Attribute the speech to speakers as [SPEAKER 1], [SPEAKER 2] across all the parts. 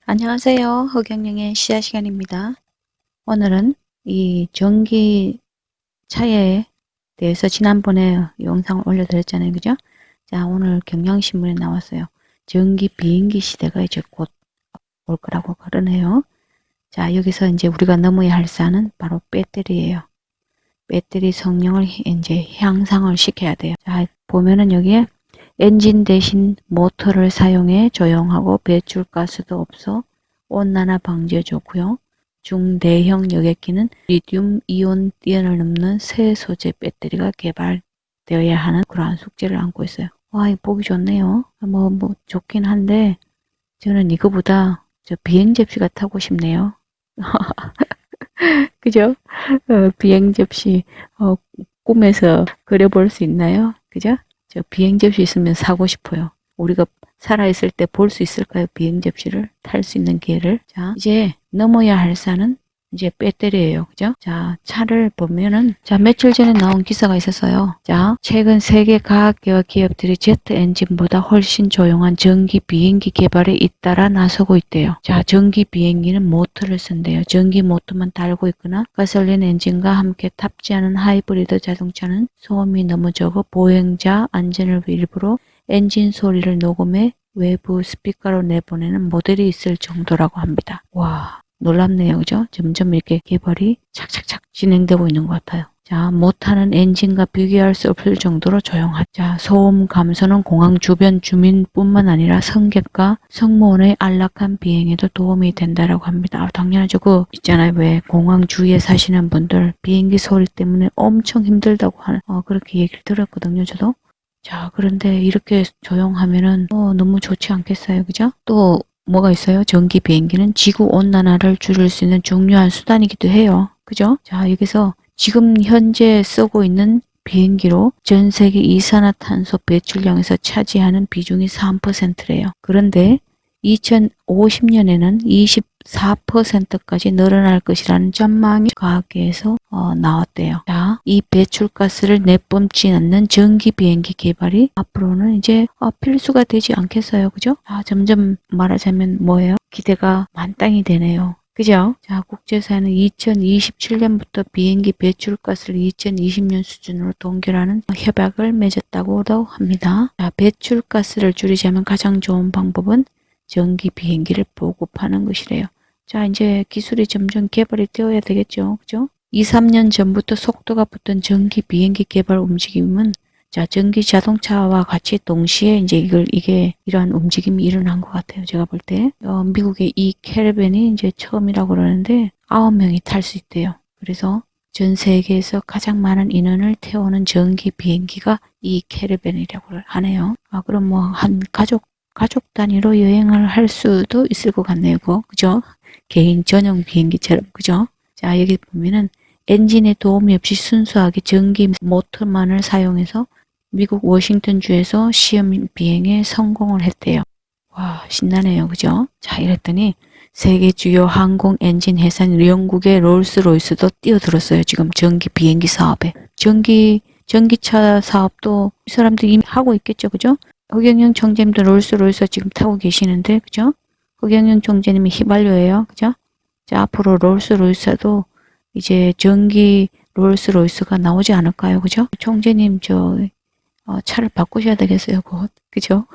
[SPEAKER 1] 안녕하세요. 허경영의 시야 시간입니다. 오늘은 이 전기차에 대해서 지난번에 영상을 올려드렸잖아요. 그죠? 자, 오늘 경향신문에 나왔어요. 전기 비행기 시대가 이제 곧 올 거라고 그러네요. 자, 여기서 이제 우리가 넘어야 할 산은 바로 배터리예요. 배터리 성능을 이제 향상을 시켜야 돼요. 자, 보면은 여기에 엔진 대신 모터를 사용해 조용하고 배출가스도 없어 온난화 방지에 좋고요. 중대형 여객기는 리튬 이온 뛰어넘는 새 소재 배터리가 개발되어야 하는 그러한 숙제를 안고 있어요. 와, 이거 보기 좋네요. 뭐 좋긴 한데 저는 이거보다 저 비행 접시가 타고 싶네요. 그죠? 비행 접시 꿈에서 그려볼 수 있나요? 그죠? 저 비행 접시 있으면 사고 싶어요. 우리가 살아있을 때 볼 수 있을까요? 비행 접시를 탈 수 있는 기회를. 자, 이제 넘어야 할 산은 이제 배터리예요. 그죠? 자, 차를 보면은 자, 며칠 전에 나온 기사가 있었어요. 자, 최근 세계 과학계와 기업들이 제트 엔진보다 훨씬 조용한 전기 비행기 개발에 잇따라 나서고 있대요. 자, 전기 비행기는 모터를 쓴대요. 전기 모터만 달고 있거나 가솔린 엔진과 함께 탑재하는 하이브리드 자동차는 소음이 너무 적어 보행자 안전을 일부러 엔진 소리를 녹음해 외부 스피커로 내보내는 모델이 있을 정도라고 합니다. 와, 놀랍네요. 그죠? 점점 이렇게 개발이 착착착 진행되고 있는 것 같아요. 자, 못하는 엔진과 비교할 수 없을 정도로 조용하죠. 자, 소음 감소는 공항 주변 주민뿐만 아니라 승객과 승무원의 안락한 비행에도 도움이 된다라고 합니다. 아, 당연하죠. 그 있잖아요. 왜 공항 주위에 사시는 분들 비행기 소리 때문에 엄청 힘들다고 하는 그렇게 얘기를 들었거든요. 저도. 자, 그런데 이렇게 조용하면은 너무 좋지 않겠어요? 그죠? 또 뭐가 있어요? 전기 비행기는 지구 온난화를 줄일 수 있는 중요한 수단이기도 해요. 그죠? 자, 여기서 지금 현재 쓰고 있는 비행기로 전 세계 이산화탄소 배출량에서 차지하는 비중이 3%래요. 그런데 2050년에는 24%까지 늘어날 것이라는 전망이 과학계에서 나왔대요. 자, 이 배출가스를 내뿜지 않는 전기 비행기 개발이 앞으로는 이제 필수가 되지 않겠어요. 그죠? 아, 점점 말하자면 뭐예요? 기대가 만땅이 되네요. 그죠? 자, 국제사회는 2027년부터 비행기 배출가스를 2020년 수준으로 동결하는 협약을 맺었다고도 합니다. 자, 배출가스를 줄이자면 가장 좋은 방법은 전기 비행기를 보급하는 것이래요. 자, 이제 기술이 점점 개발이 되어야 되겠죠. 그죠? 2, 3년 전부터 속도가 붙던 전기 비행기 개발 움직임은 자, 전기 자동차와 같이 동시에 이제 이게 이러한 움직임이 일어난 것 같아요. 제가 볼 때. 미국의 이 캐러밴이 이제 처음이라고 그러는데 9명이 탈 수 있대요. 그래서 전 세계에서 가장 많은 인원을 태우는 전기 비행기가 이 캐러밴이라고 하네요. 아, 그럼 뭐 한 가족 단위로 여행을 할 수도 있을 것 같네요. 그죠? 개인 전용 비행기처럼. 그죠? 자, 여기 보면은 엔진에 도움이 없이 순수하게 전기 모터만을 사용해서 미국 워싱턴주에서 시험 비행에 성공을 했대요. 와, 신나네요. 그죠? 자, 이랬더니 세계 주요 항공 엔진 회사인 영국의 롤스로이스도 뛰어들었어요. 지금 전기 비행기 사업에. 전기차 사업도 이 사람들이 이미 하고 있겠죠. 그죠? 허경영 총재님도 롤스로이스 지금 타고 계시는데, 그죠? 허경영 총재님이 휘발유예요. 그죠? 자, 앞으로 롤스로이스도 이제 전기 롤스로이스가 나오지 않을까요? 그죠? 총재님, 차를 바꾸셔야 되겠어요, 곧. 그죠?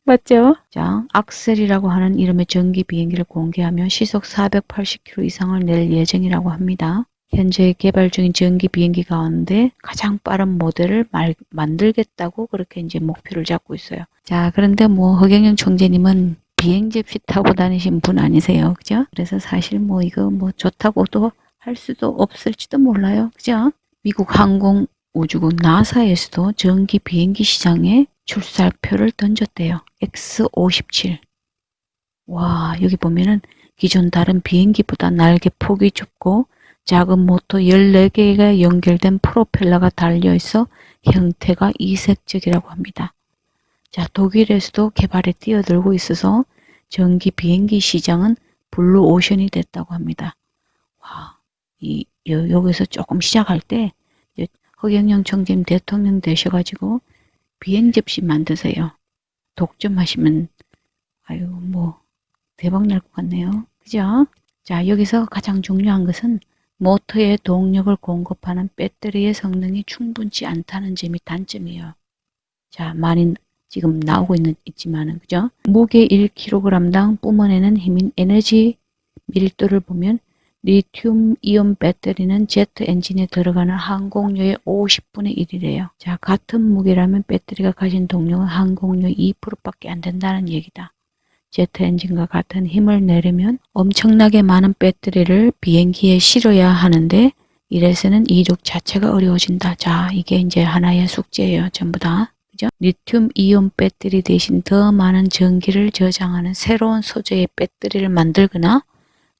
[SPEAKER 1] 맞죠? 자, 악셀이라고 하는 이름의 전기 비행기를 공개하며 시속 480km 이상을 낼 예정이라고 합니다. 현재 개발 중인 전기 비행기 가운데 가장 빠른 모델을 만들겠다고 그렇게 이제 목표를 잡고 있어요. 자, 그런데 뭐 허경영 총재님은 비행 접시 타고 다니신 분 아니세요. 그죠? 그래서 사실 뭐 이거 뭐 좋다고도 할 수도 없을지도 몰라요. 그죠? 미국 항공우주국 나사에서도 전기 비행기 시장에 출사표를 던졌대요. X57. 와, 여기 보면은 기존 다른 비행기보다 날개 폭이 좁고 작은 모터 14개가 연결된 프로펠러가 달려있어 형태가 이색적이라고 합니다. 자, 독일에서도 개발에 뛰어들고 있어서 전기 비행기 시장은 블루오션이 됐다고 합니다. 와, 여기서 조금 시작할 때 허경영 총재님 대통령 되셔가지고 비행 접시 만드세요. 독점하시면 아유, 뭐, 대박 날 것 같네요. 그죠? 자, 여기서 가장 중요한 것은 모터의 동력을 공급하는 배터리의 성능이 충분치 않다는 점이 단점이에요. 자, 많이 지금 나오고 있지만은, 그죠? 무게 1kg당 뿜어내는 힘인 에너지 밀도를 보면 리튬 이온 배터리는 제트 엔진에 들어가는 항공료의 50분의 1이래요. 자, 같은 무게라면 배터리가 가진 동력은 항공료의 2%밖에 안 된다는 얘기다. 제트 엔진과 같은 힘을 내려면 엄청나게 많은 배터리를 비행기에 실어야 하는데 이래서는 이륙 자체가 어려워진다. 자, 이게 이제 하나의 숙제예요. 전부 다. 그죠? 리튬 이온 배터리 대신 더 많은 전기를 저장하는 새로운 소재의 배터리를 만들거나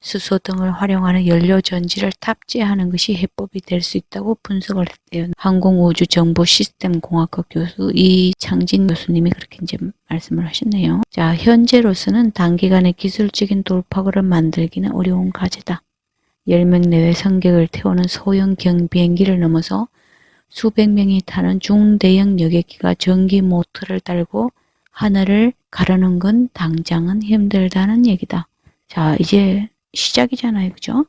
[SPEAKER 1] 수소 등을 활용하는 연료 전지를 탑재하는 것이 해법이 될 수 있다고 분석을 했대요. 항공우주정보시스템공학과 교수 이창진 교수님이 그렇게 이제 말씀을 하셨네요. 자, 현재로서는 단기간에 기술적인 돌파구를 만들기는 어려운 과제다. 10명 내외 승객을 태우는 소형 경비행기를 넘어서 수백 명이 타는 중대형 여객기가 전기 모터를 달고 하늘을 가르는 건 당장은 힘들다는 얘기다. 자, 이제 시작이잖아요. 그죠?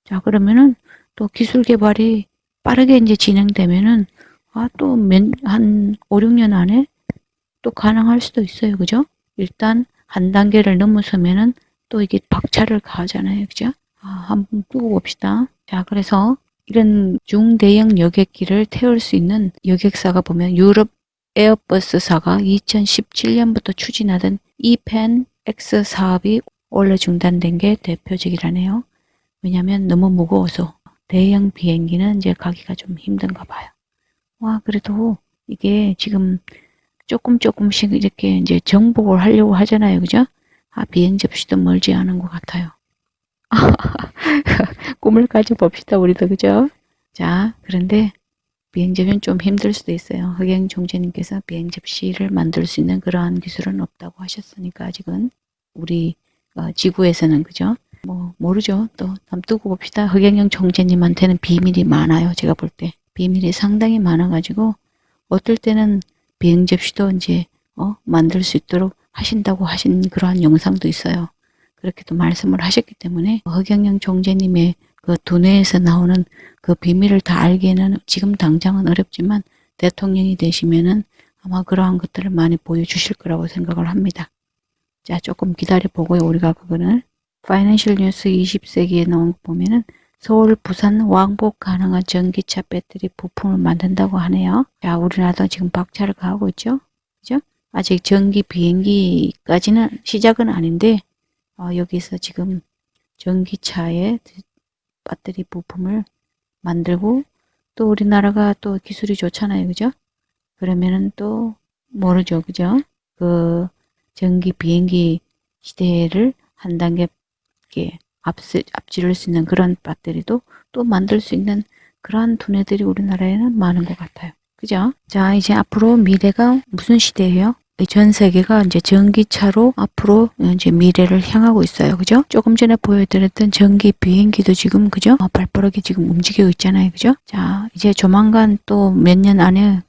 [SPEAKER 1] 자, 그러면은 또 기술 개발이 빠르게 이제 진행되면은 또 한 5, 6년 안에 또 가능할 수도 있어요. 그죠? 일단 한 단계를 넘어서면은 또 이게 박차를 가하잖아요. 그죠? 한번 두고 봅시다. 자, 그래서 이런 중대형 여객기를 태울 수 있는 여객사가 보면 유럽 에어버스사가 2017년부터 추진하던 이펜 X 사업이 원래 중단된 게 대표적이라네요. 왜냐하면 너무 무거워서 대형 비행기는 이제 가기가 좀 힘든가 봐요. 와, 그래도 이게 지금 조금씩 이렇게 이제 정복을 하려고 하잖아요. 그죠? 비행 접시도 멀지 않은 것 같아요. 꿈을 가져봅시다, 우리도. 그죠? 자, 그런데 비행 접시는 좀 힘들 수도 있어요. 흑영 총재님께서 비행 접시를 만들 수 있는 그러한 기술은 없다고 하셨으니까 아직은 우리 지구에서는. 그죠? 뭐 모르죠. 또 한번 두고 봅시다. 흑영영 총재님한테는 비밀이 많아요. 제가 볼 때 비밀이 상당히 많아가지고 어떨 때는 비행 접시도 이제 만들 수 있도록 하신다고 하신 그러한 영상도 있어요. 그렇게도 말씀을 하셨기 때문에 흑영영 총재님의 그 두뇌에서 나오는 그 비밀을 다 알기에는 지금 당장은 어렵지만 대통령이 되시면은 아마 그러한 것들을 많이 보여주실 거라고 생각을 합니다. 자, 조금 기다려보고요. 우리가 그거는 파이낸셜 뉴스 20세기에 나온 거 보면은 서울, 부산 왕복 가능한 전기차 배터리 부품을 만든다고 하네요. 자, 우리나라도 지금 박차를 가하고 있죠. 그죠? 아직 전기 비행기까지는 시작은 아닌데 여기서 지금 전기차의 배터리 부품을 만들고 또 우리나라가 또 기술이 좋잖아요. 그죠? 그러면은 또 모르죠. 그죠? 그 전기 비행기 시대를 한 단계 이렇게 앞지를 수 있는 그런 배터리도 또 만들 수 있는 그러한 두뇌들이 우리나라에는 많은 것 같아요. 그죠? 자, 이제 앞으로 미래가 무슨 시대예요? 전 세계가 이제 전기차로 앞으로 이제 미래를 향하고 있어요. 그죠? 조금 전에 보여드렸던 전기 비행기도 지금, 그죠? 발빠르게 지금 움직이고 있잖아요. 그죠? 자, 이제 조만간 또 몇 년 안에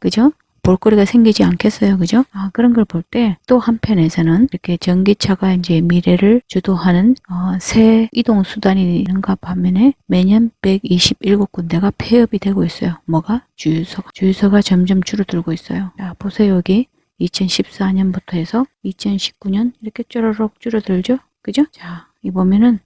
[SPEAKER 1] 그죠? 볼거리가 생기지 않겠어요. 그죠? 그런 걸 볼 때 또 한편에서는 이렇게 전기차가 이제 미래를 주도하는 새 이동 수단이는가 반면에 매년 127군데가 폐업이 되고 있어요. 뭐가? 주유소가 점점 줄어들고 있어요. 자, 보세요. 여기 2014년부터 해서 2019년 이렇게 쪼르륵 줄어들죠. 그죠? 자, 이 보면은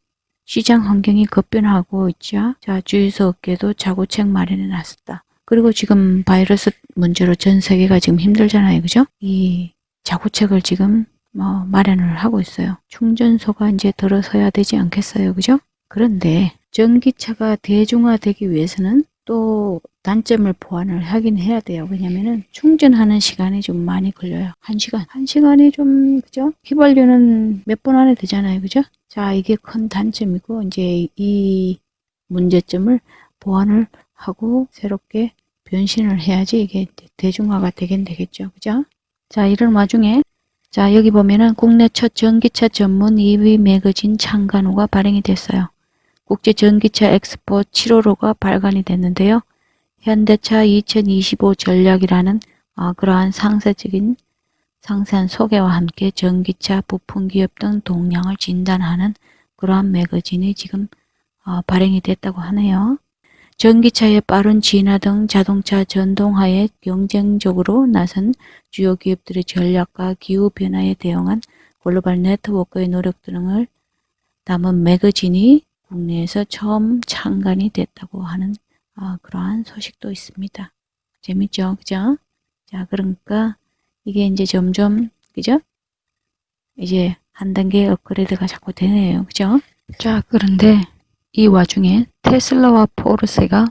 [SPEAKER 1] 시장 환경이 급변하고 있죠. 자, 주유소 업계도 자구책 마련해 놨었다. 그리고 지금 바이러스 문제로 전 세계가 지금 힘들잖아요. 그죠? 이 자구책을 지금 마련을 하고 있어요. 충전소가 이제 들어서야 되지 않겠어요. 그죠? 그런데 전기차가 대중화되기 위해서는 또 단점을 보완을 하긴 해야 돼요. 왜냐면은 충전하는 시간이 좀 많이 걸려요. 1시간. 1시간이 좀, 그죠? 휘발유는 몇 분 안에 되잖아요. 그죠? 자, 이게 큰 단점이고, 이제 이 문제점을 보완을 하고 새롭게 변신을 해야지 이게 대중화가 되긴 되겠죠. 그죠? 자, 이런 와중에 자, 여기 보면은 국내 첫 전기차 전문 2위 매거진 창간호가 발행이 됐어요. 국제 전기차 엑스포 7호로가 발간이 됐는데요. 현대차 2025 전략이라는 그러한 상세적인 상세한 소개와 함께 전기차 부품 기업 등 동향을 진단하는 그러한 매거진이 지금 발행이 됐다고 하네요. 전기차의 빠른 진화 등 자동차 전동화에 경쟁적으로 나선 주요 기업들의 전략과 기후변화에 대응한 글로벌 네트워크의 노력 등을 담은 매거진이 국내에서 처음 창간이 됐다고 하는 그러한 소식도 있습니다. 재밌죠? 그죠? 자, 그러니까 이게 이제 점점, 그죠? 이제 한 단계 업그레이드가 자꾸 되네요. 그죠? 자, 그런데 이 와중에 테슬라와 포르쉐가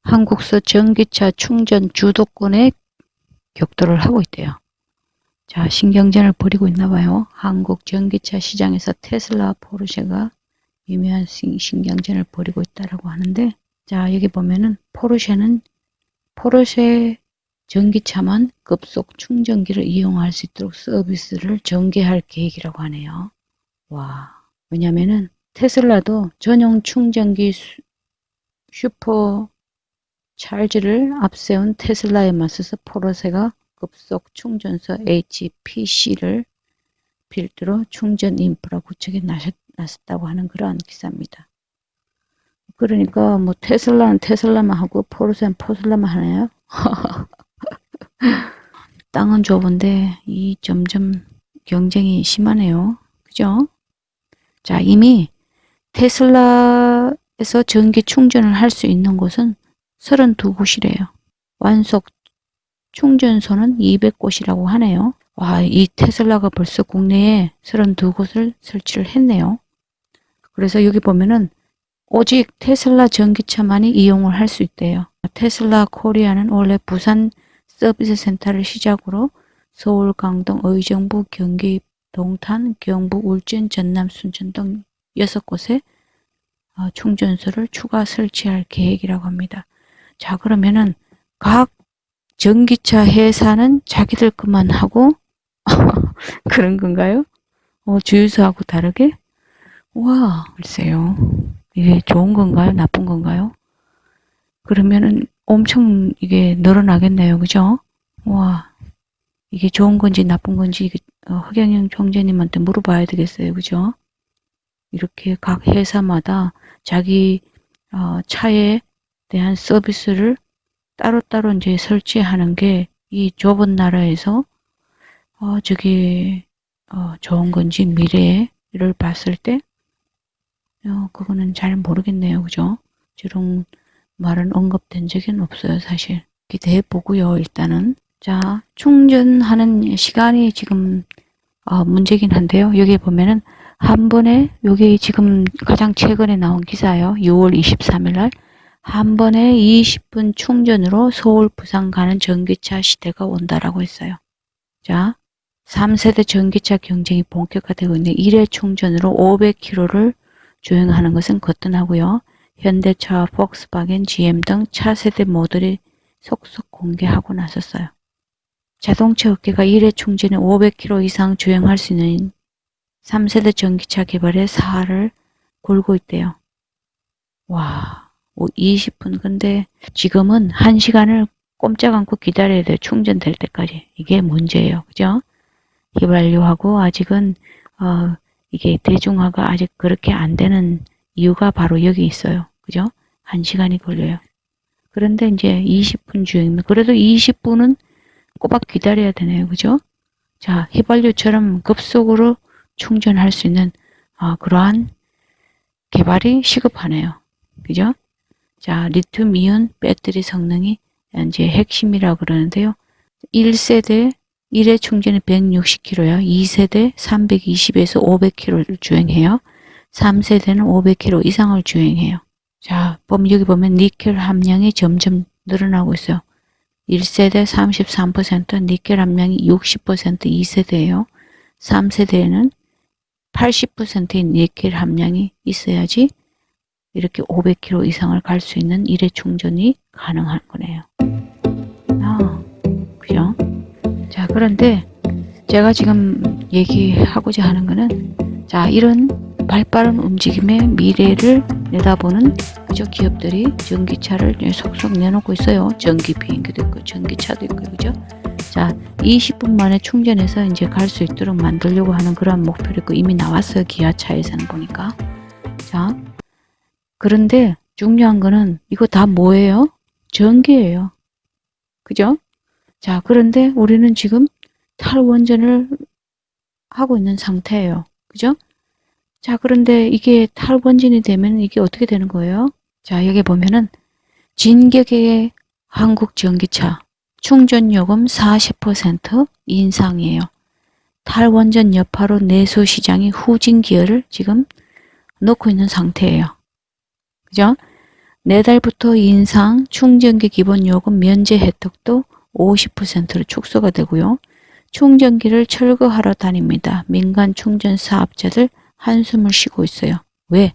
[SPEAKER 1] 한국서 전기차 충전 주도권에 격돌을 하고 있대요. 자, 신경전을 벌이고 있나 봐요. 한국 전기차 시장에서 테슬라와 포르쉐가 미묘한 신경전을 벌이고 있다라고 하는데, 자, 여기 보면은 포르쉐 전기차만 급속 충전기를 이용할 수 있도록 서비스를 전개할 계획이라고 하네요. 와, 왜냐면은 테슬라도 전용 충전기 슈퍼 찰지를 앞세운 테슬라에 맞서서 포르쉐가 급속 충전소 HPC를 필두로 충전 인프라 구축에 나섰다고 하는 그러한 기사입니다. 그러니까 뭐 테슬라는 테슬라만 하고 포르쉐는 포슬라만 하나요? 땅은 좁은데 이 점점 경쟁이 심하네요. 그죠? 자, 이미 테슬라에서 전기 충전을 할 수 있는 곳은 32곳이래요. 완속 충전소는 200곳이라고 하네요. 와, 이 테슬라가 벌써 국내에 32곳을 설치를 했네요. 그래서 여기 보면은 오직 테슬라 전기차만이 이용을 할 수 있대요. 테슬라 코리아는 원래 부산 서비스 센터를 시작으로 서울, 강동, 의정부, 경기, 동탄, 경북, 울진, 전남, 순천 등 6곳에 충전소를 추가 설치할 계획이라고 합니다. 자, 그러면은 각 전기차 회사는 자기들 것만 하고 그런 건가요? 주유소하고 다르게? 와, 글쎄요. 이게 좋은 건가요? 나쁜 건가요? 그러면은 엄청 이게 늘어나겠네요. 그죠? 와, 이게 좋은 건지 나쁜 건지 허경영 총재님한테 물어봐야 되겠어요. 그죠? 이렇게 각 회사마다 자기 차에 대한 서비스를 따로따로 이제 설치하는 게 이 좁은 나라에서 저게 좋은 건지 미래를 봤을 때 그거는 잘 모르겠네요. 그죠? 저런 말은 언급된 적은 없어요. 사실. 기대해 보고요. 일단은. 자, 충전하는 시간이 지금 문제긴 한데요. 여기 보면은 한 번에 여기 지금 가장 최근에 나온 기사예요. 6월 23일 날 한 번에 20분 충전으로 서울 부산 가는 전기차 시대가 온다라고 했어요. 자, 3세대 전기차 경쟁이 본격화되고 있는 1회 충전으로 500km를 주행하는 것은 거뜬하고요. 현대차와 폭스바겐, GM 등 차세대 모델이 속속 공개하고 나섰어요. 자동차 업계가 1회 충전에 500km 이상 주행할 수 있는 3세대 전기차 개발에 사활을 걸고 있대요. 와, 20분. 근데 지금은 1시간을 꼼짝 않고 기다려야 돼요. 충전될 때까지. 이게 문제예요. 그죠? 휘발유하고 아직은 이게 대중화가 아직 그렇게 안 되는 이유가 바로 여기 있어요. 그죠? 1시간이 걸려요. 그런데 이제 20분 주행이면 그래도 20분은 꼬박 기다려야 되네요. 그죠? 자, 휘발유처럼 급속으로 충전할 수 있는 그러한 개발이 시급하네요. 그죠? 자, 리튬이온 배터리 성능이 이제 핵심이라고 그러는데요. 1세대 1회 충전이 160km요. 2세대 320에서 500km를 주행해요. 3세대는 500km 이상을 주행해요. 자, 여기 보면 니켈 함량이 점점 늘어나고 있어요. 1세대 33%, 니켈 함량이 60% 2세대예요. 3세대에는 80%인 니켈 함량이 있어야지 이렇게 500km 이상을 갈 수 있는 1회 충전이 가능한 거네요. 그죠? 자, 그런데 제가 지금 얘기하고자 하는 거는 자, 이런 발빠른 움직임의 미래를 내다보는 그죠? 기업들이 전기차를 속속 내놓고 있어요. 전기 비행기도 있고 전기차도 있고 그죠? 자, 20분 만에 충전해서 이제 갈 수 있도록 만들려고 하는 그런 목표를 있고 이미 나왔어요. 기아차에서는 보니까. 자, 그런데 중요한 거는 이거 다 뭐예요? 전기예요. 그죠? 자, 그런데 우리는 지금 탈원전을 하고 있는 상태예요. 그죠? 자, 그런데 이게 탈원전이 되면 이게 어떻게 되는 거예요? 자, 여기 보면은 진격의 한국 전기차 충전요금 40% 인상이에요. 탈원전 여파로 내수 시장이 후진 기여를 지금 넣고 있는 상태예요. 그죠? 내달부터 인상 충전기 기본요금 면제 혜택도 50%로 축소가 되고요. 충전기를 철거하러 다닙니다. 민간 충전 사업자들 한숨을 쉬고 있어요. 왜?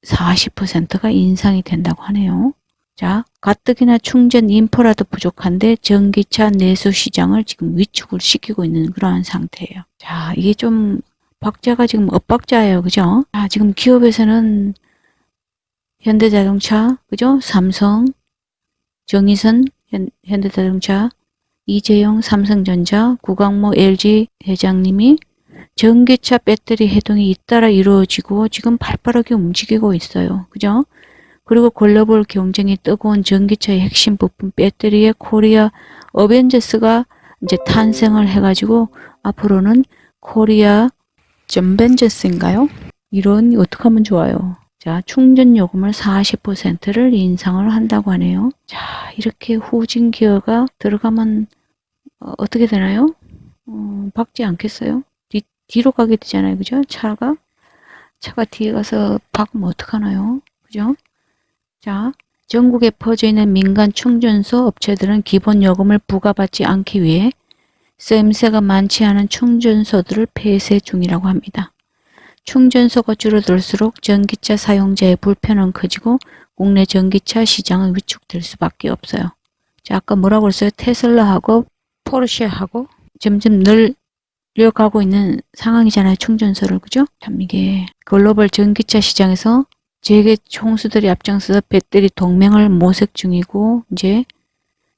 [SPEAKER 1] 40%가 인상이 된다고 하네요. 자, 가뜩이나 충전 인프라도 부족한데 전기차 내수 시장을 지금 위축을 시키고 있는 그러한 상태예요. 자, 이게 좀 박자가 지금 엇박자예요. 그죠? 자, 지금 기업에서는 현대자동차, 그죠? 삼성, 정의선, 현대자동차, 이재용, 삼성전자, 구광모, LG 회장님이 전기차 배터리 해동이 잇따라 이루어지고 지금 발빠르게 움직이고 있어요. 그죠? 그리고 글로벌 경쟁이 뜨거운 전기차의 핵심 부품 배터리의 코리아 어벤져스가 이제 탄생을 해가지고 앞으로는 코리아 전벤져스인가요? 이런 어떻게 하면 좋아요? 자, 충전 요금을 40%를 인상을 한다고 하네요. 자, 이렇게 후진 기어가 들어가면 어떻게 되나요? 박지 않겠어요? 뒤로 가게 되잖아요. 그죠? 차가 뒤에 가서 박으면 어떡하나요? 그죠? 자, 전국에 퍼져 있는 민간 충전소 업체들은 기본 요금을 부과받지 않기 위해 쓰임새가 많지 않은 충전소들을 폐쇄 중이라고 합니다. 충전소가 줄어들수록 전기차 사용자의 불편은 커지고 국내 전기차 시장은 위축될 수밖에 없어요. 자, 아까 뭐라고 했어요? 테슬라하고 포르쉐하고 점점 늘려가고 있는 상황이잖아요. 충전소를. 그죠? 참 이게 글로벌 전기차 시장에서 세계 총수들이 앞장서서 배터리 동맹을 모색 중이고 이제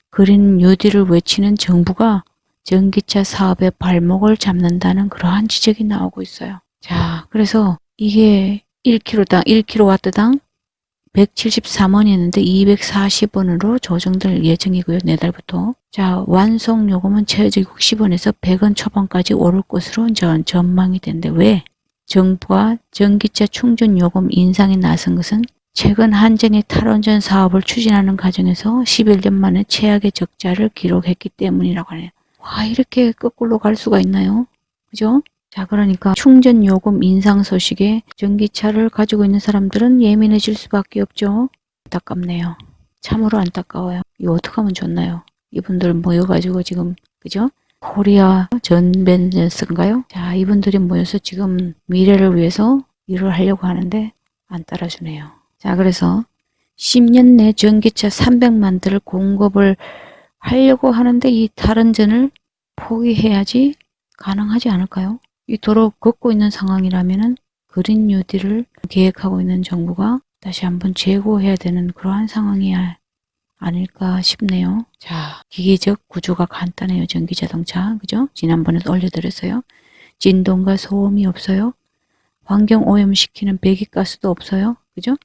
[SPEAKER 1] 그린 뉴딜을 외치는 정부가 전기차 사업의 발목을 잡는다는 그러한 지적이 나오고 있어요. 자, 그래서 이게 1kW당 173원이었는데 240원으로 조정될 예정이고요. 내달부터. 자, 완송 요금은 최저 60원에서 100원 초반까지 오를 것으로 전망이 된대. 왜? 정부가 전기차 충전 요금 인상에 나선 것은 최근 한전이 탈원전 사업을 추진하는 과정에서 11년 만에 최악의 적자를 기록했기 때문이라고 하네요. 와, 이렇게 거꾸로 갈 수가 있나요? 그죠? 자, 그러니까 충전 요금 인상 소식에 전기차를 가지고 있는 사람들은 예민해질 수밖에 없죠. 안타깝네요. 참으로 안타까워요. 이거 어떻게 하면 좋나요? 이분들 모여가지고 지금, 그죠? 코리아 전벤져스인가요? 자, 이분들이 모여서 지금 미래를 위해서 일을 하려고 하는데 안 따라주네요. 자, 그래서 10년 내 전기차 300만 대를 공급을 하려고 하는데 이 탈원전을 포기해야지 가능하지 않을까요? 이토록 걷고 있는 상황이라면은 그린 뉴딜을 계획하고 있는 정부가 다시 한번 재고해야 되는 그러한 상황이 아닐까 싶네요. 자, 기계적 구조가 간단해요. 전기자동차. 그죠? 지난번에도 올려드렸어요. 진동과 소음이 없어요. 환경 오염시키는 배기가스도 없어요. 그죠?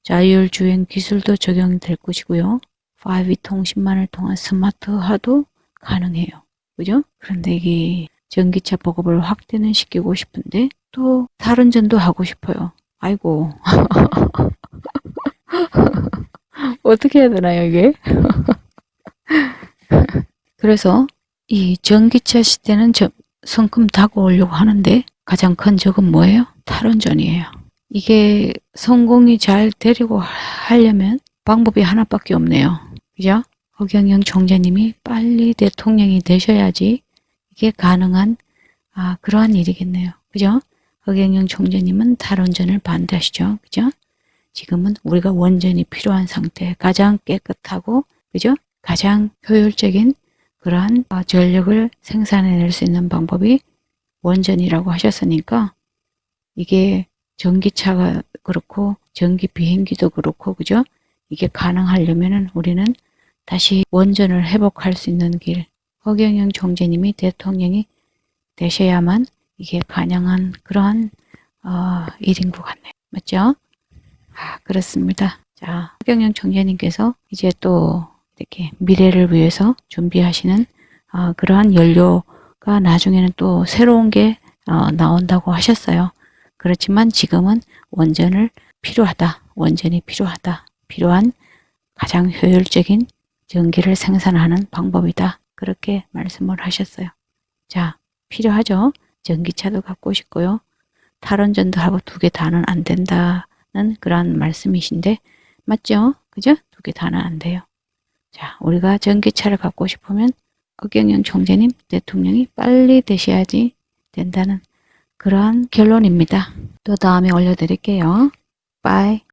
[SPEAKER 1] 자율주행 기술도 적용될 것이고요. 5G 통신망을 통한 스마트화도 가능해요. 그죠? 그런데 이게 전기차 보급을 확대는 시키고 싶은데 또 탈원전도 하고 싶어요. 아이고. 어떻게 해야 되나요, 이게? 그래서 이 전기차 시대는 성큼 다가오려고 하는데 가장 큰 적은 뭐예요? 탈원전이에요. 이게 성공이 잘 되려고 하려면 방법이 하나밖에 없네요. 그죠? 허경영 총재님이 빨리 대통령이 되셔야지 이게 가능한 그러한 일이겠네요. 그죠? 허경영 총재님은 탈원전을 반대하시죠. 그죠? 지금은 우리가 원전이 필요한 상태, 가장 깨끗하고 그죠? 가장 효율적인 그러한 전력을 생산해낼 수 있는 방법이 원전이라고 하셨으니까 이게 전기차가 그렇고 전기 비행기도 그렇고 그죠? 이게 가능하려면은 우리는 다시 원전을 회복할 수 있는 길, 허경영 총재님이 대통령이 되셔야만 이게 가능한 그러한 일인 것 같네요. 맞죠? 그렇습니다. 자, 허경영 총재님께서 이제 또 이렇게 미래를 위해서 준비하시는 그러한 연료가 나중에는 또 새로운 게 나온다고 하셨어요. 그렇지만 지금은 원전이 필요하다. 필요한 가장 효율적인 전기를 생산하는 방법이다. 그렇게 말씀을 하셨어요. 자, 필요하죠? 전기차도 갖고 싶고요. 탈원전도 하고 두 개 다는 안 된다는 그런 말씀이신데 맞죠? 그죠? 두 개 다는 안 돼요. 자, 우리가 전기차를 갖고 싶으면 허경영 총재님 대통령이 빨리 되셔야지 된다는 그러한 결론입니다. 또 다음에 올려드릴게요. 빠이.